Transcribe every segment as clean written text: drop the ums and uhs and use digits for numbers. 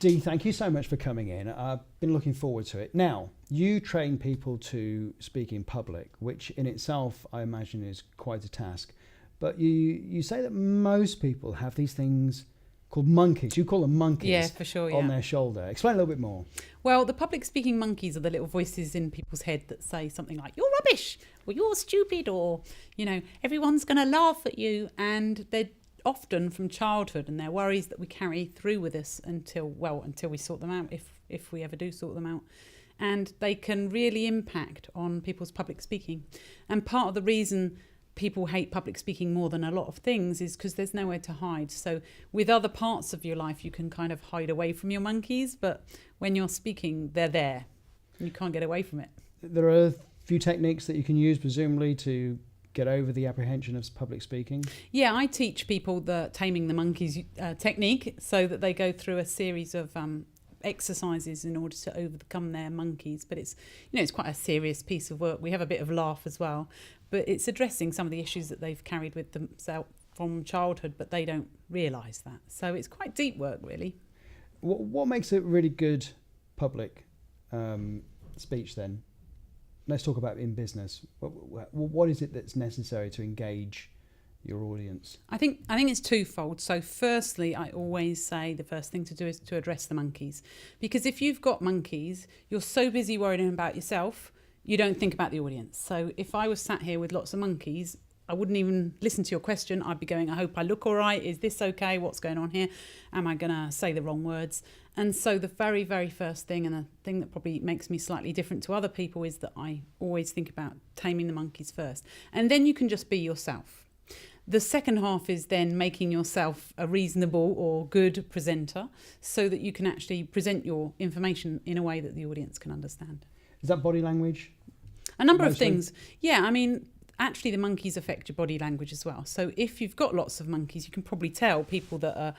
Dee, thank you so much for coming in. I've been looking forward to it. Now, you train people to speak in public, which in itself I imagine is quite a task. But you say that most people have these things called monkeys. You call them monkeys. Yeah, for sure, yeah. On their shoulder. Explain a little bit more. Well, the public speaking monkeys are the little voices in people's head that say something like, you're rubbish, or you're stupid, or, everyone's going to laugh at you. And they're often from childhood, and they're worries that we carry through with us until we sort them out, if we ever do sort them out. And they can really impact on people's public speaking. And part of the reason people hate public speaking more than a lot of things is because there's nowhere to hide. So with other parts of your life, you can kind of hide away from your monkeys, but when you're speaking, they're there. You can't get away from it. There are a few techniques that you can use, presumably, to get over the apprehension of public speaking. Yeah, I teach people the taming the monkeys technique, so that they go through a series of exercises in order to overcome their monkeys. But it's quite a serious piece of work. We have a bit of laugh as well, but it's addressing some of the issues that they've carried with themselves from childhood, but they don't realise that. So it's quite deep work, really. What makes a really good public speech then? Let's talk about in business. What is it that's necessary to engage your audience? I think it's twofold. So firstly, I always say the first thing to do is to address the monkeys. Because if you've got monkeys, you're so busy worrying about yourself, you don't think about the audience. So if I was sat here with lots of monkeys, I wouldn't even listen to your question. I'd be going, I hope I look all right. Is this okay? What's going on here? Am I going to say the wrong words? And so the very, very first thing, and the thing that probably makes me slightly different to other people, is that I always think about taming the monkeys first. And then you can just be yourself. The second half is then making yourself a reasonable or good presenter so that you can actually present your information in a way that the audience can understand. Is that body language? A number of things. Yeah, I mean, actually the monkeys affect your body language as well. So if you've got lots of monkeys, you can probably tell people that are,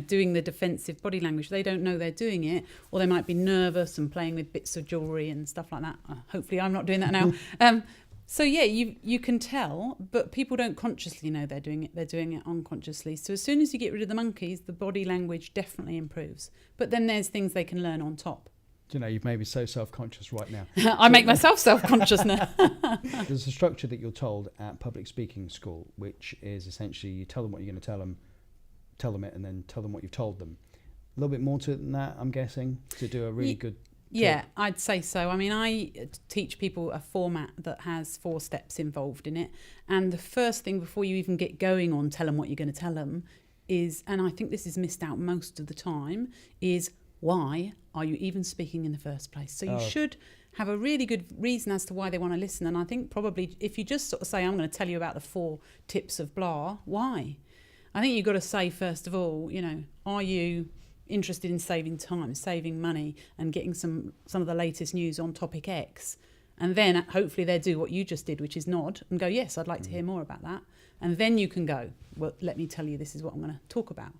doing the defensive body language. They don't know they're doing it, or they might be nervous and playing with bits of jewellery and stuff like that. Hopefully I'm not doing that now. So yeah, you can tell, but people don't consciously know they're doing it. They're doing it unconsciously. So as soon as you get rid of the monkeys, the body language definitely improves. But then there's things they can learn on top. You've made me so self-conscious right now. I make myself self-conscious now. There's a structure that you're told at public speaking school, which is essentially you tell them what you're going to tell them it, and then tell them what you've told them. A little bit more to it than that, I'm guessing, to do a really good Yeah, I'd say so. I mean, I teach people a format that has 4 steps involved in it. And the first thing before you even get going on tell them what you're going to tell them is, and I think this is missed out most of the time, is why are you even speaking in the first place? So you should have a really good reason as to why they want to listen. And I think probably if you just sort of say, I'm going to tell you about the 4 tips of blah, why? I think you've got to say, first of all, are you interested in saving time, saving money, and getting some of the latest news on topic X? And then hopefully they'll do what you just did, which is nod and go, yes, I'd like to hear more about that. And then you can go, well, let me tell you, this is what I'm going to talk about.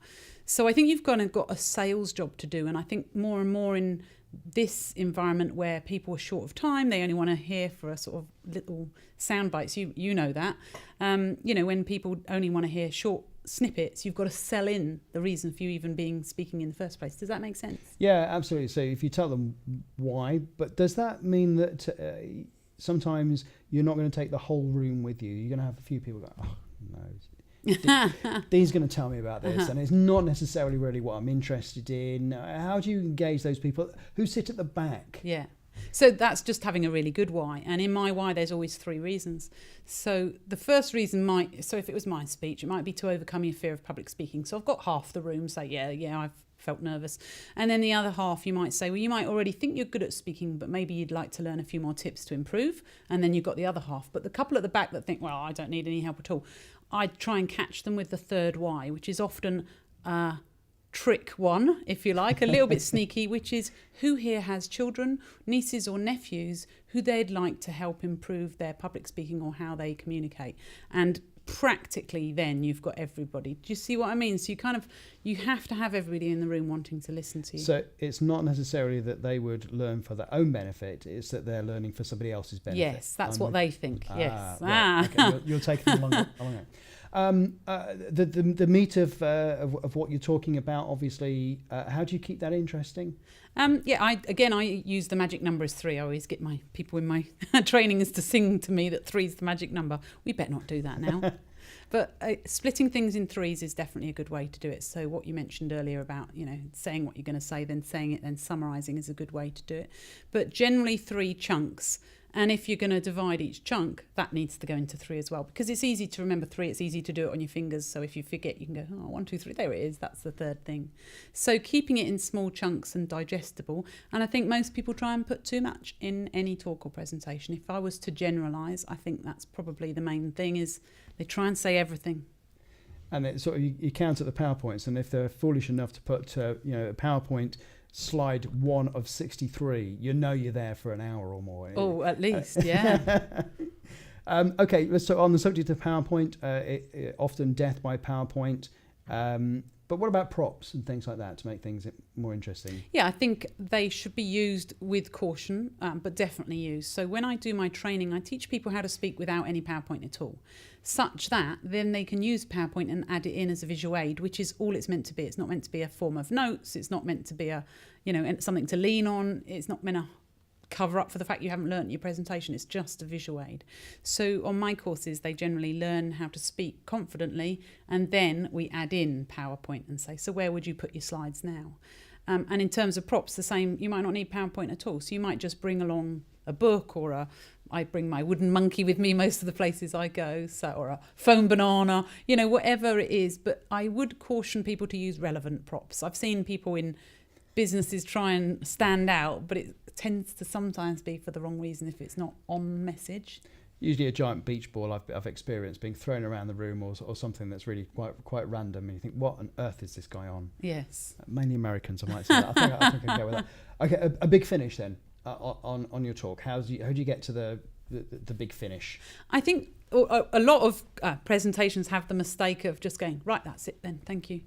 So I think you've got a sales job to do. And I think more and more in this environment where people are short of time, they only want to hear for a sort of little sound bites. You know that. When people only want to hear short snippets, you've got to sell in the reason for you even speaking in the first place. Does that make sense? Yeah, absolutely. So if you tell them why, but does that mean that sometimes you're not going to take the whole room with you? You're going to have a few people go, oh no, Dee's going to tell me about this, and it's not necessarily really what I'm interested in. How do you engage those people who sit at the back? Yeah. So that's just having a really good why. And in my why, there's always 3 reasons. So the first reason so if it was my speech, it might be to overcome your fear of public speaking. So I've got half the room say, yeah, I've felt nervous. And then the other half, you might say, well, you might already think you're good at speaking, but maybe you'd like to learn a few more tips to improve. And then you've got the other half. But the couple at the back that think, well, I don't need any help at all, I'd try and catch them with the third why, which is often trick one, if you like, a little bit sneaky, which is who here has children, nieces or nephews who they'd like to help improve their public speaking or how they communicate. And practically then you've got everybody. Do you see what I mean? So you have to have everybody in the room wanting to listen to you. So it's not necessarily that they would learn for their own benefit, it's that they're learning for somebody else's benefit. Yes, that's what they think. Yes. Right. Okay. You're taking them along it. The meat of what you're talking about, obviously, how do you keep that interesting? I use the magic number as 3. I always get my people in my trainings to sing to me that 3 is the magic number. We better not do that now. But splitting things in 3s is definitely a good way to do it. So what you mentioned earlier about, saying what you're going to say, then saying it, then summarising is a good way to do it. But generally 3 chunks. And if you're going to divide each chunk, that needs to go into 3 as well. Because it's easy to remember 3. It's easy to do it on your fingers. So if you forget, you can go, 1, 2, 3, there it is. That's the 3rd thing. So keeping it in small chunks and digestible. And I think most people try and put too much in any talk or presentation. If I was to generalise, I think that's probably the main thing is they try and say everything. And it sort of you count at the PowerPoints, and if they're foolish enough to put a PowerPoint slide 1 of 63, you're there for an hour or more. Oh, at least, yeah. Okay, so on the subject of PowerPoint, often death by PowerPoint. But what about props and things like that to make things more interesting? Yeah, I think they should be used with caution, but definitely used. So when I do my training, I teach people how to speak without any PowerPoint at all, such that then they can use PowerPoint and add it in as a visual aid, which is all it's meant to be. It's not meant to be a form of notes. It's not meant to be something to lean on. It's not meant to cover up for the fact you haven't learnt your presentation. It's just a visual aid. So on my courses, they generally learn how to speak confidently, and then we add in PowerPoint and say, so where would you put your slides now? And in terms of props, the same. You might not need PowerPoint at all. So you might just bring along a book or I bring my wooden monkey with me most of the places I go, or a foam banana, whatever it is. But I would caution people to use relevant props. I've seen people in businesses try and stand out, but it tends to sometimes be for the wrong reason if it's not on message. Usually a giant beach ball I've experienced being thrown around the room or something that's really quite random, and you think, what on earth is this guy on? Yes. Mainly Americans, I might say that. I think I can go with that. Okay, a big finish then on your talk. How do you get to the big finish? I think a lot of presentations have the mistake of just going, right, that's it then, thank you.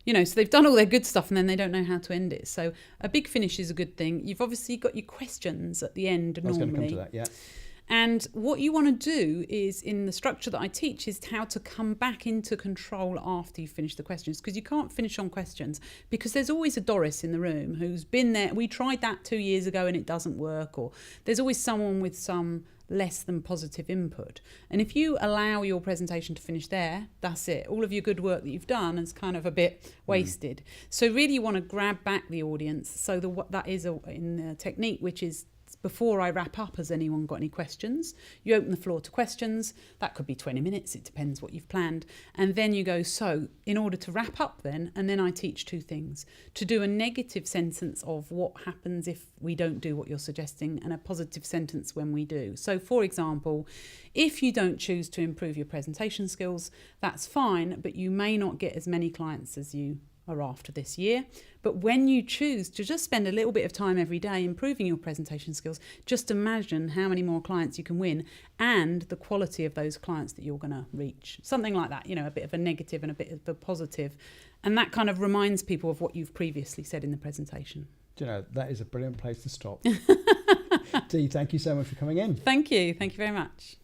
So they've done all their good stuff and then they don't know how to end it. So a big finish is a good thing. You've obviously got your questions at the end normally. I was going to come to that, yeah. And what you want to do is, in the structure that I teach, is how to come back into control after you finish the questions. Because you can't finish on questions because there's always a Doris in the room who's been there. We tried that 2 years ago and it doesn't work. Or there's always someone with some less than positive input. And if you allow your presentation to finish there, that's it. All of your good work that you've done is kind of a bit wasted. So really you want to grab back the audience. So that is in the technique, which is before I wrap up, has anyone got any questions? You open the floor to questions. That could be 20 minutes. It depends what you've planned. And then you go, so in order to wrap up then, and then I teach 2 things. To do a negative sentence of what happens if we don't do what you're suggesting, and a positive sentence when we do. So for example, if you don't choose to improve your presentation skills, that's fine, but you may not get as many clients as you are after this year. But when you choose to just spend a little bit of time every day improving your presentation skills, just imagine how many more clients you can win and the quality of those clients that you're going to reach. Something like that, a bit of a negative and a bit of a positive. And that kind of reminds people of what you've previously said in the presentation. That is a brilliant place to stop. Dee, thank you so much for coming in. Thank you. Thank you very much.